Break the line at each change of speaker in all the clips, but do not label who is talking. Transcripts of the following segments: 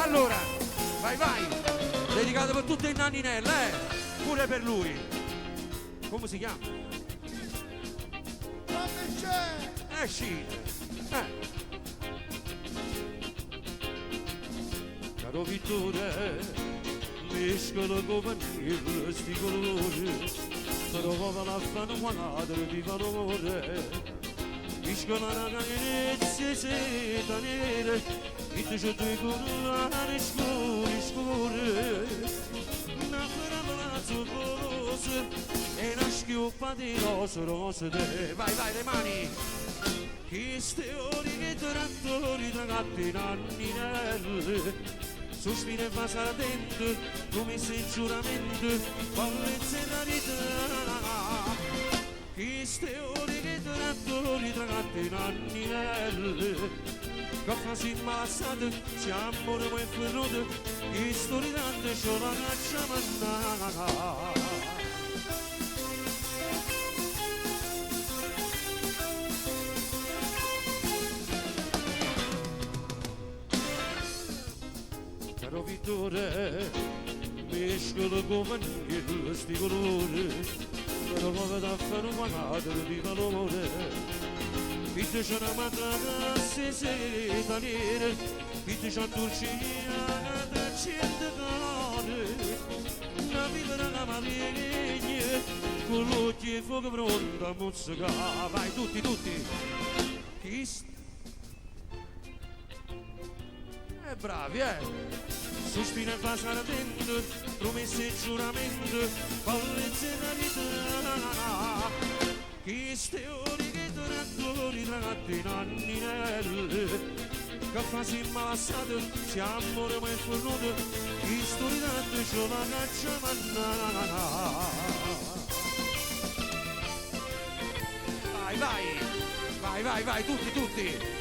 Allora, vai vai, dedicato per tutte i nanninelle, pure per lui. Come si chiama? Esci. Caro Vittore, mescola come nero sti colori, trova la fana quadra di valore. Mescola la carinezza seta nera, e tu c'è due colori scuri. Una palazzo rosa e una schioppa di rose. Vai, le mani. Che ste ore che trattori tra gatti nanninelle, sospira e fa ardente, promesse e giuramento, bellezza e rarità. Che ste ore che trattori tra gatti nanninelle, che fa si imbalassate, si amore e ferrute, che storie tante c'ho la caccia mannata. Caro Vittore, mescola come nero sti colori, trova da fare una quadra di valore. Pitte c'è una matracca seta nera, pitte c'è una turcina da cento cane, una piccola maligna, con l'occhio e fuoco pronto a mozzicare. Vai tutti. Chi bravi, sospira e fa ardente, promesse e giuramento, bellezza e rarità. Che ste ore che trattori tra gatti nanninelle, che fa si imbalassate, si amore e fornuto, che storie tante c'ho la caccia mannata. Vai, tutti.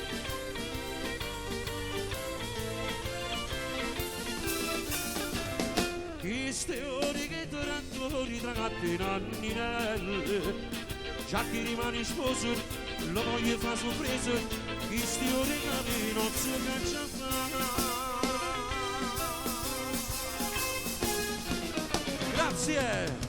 Che ste ore che trattori tra gatti nanninelle, già che rimane sposo, lo voglio fa sorpresa, che ste ore che non si caccia fa. Grazie!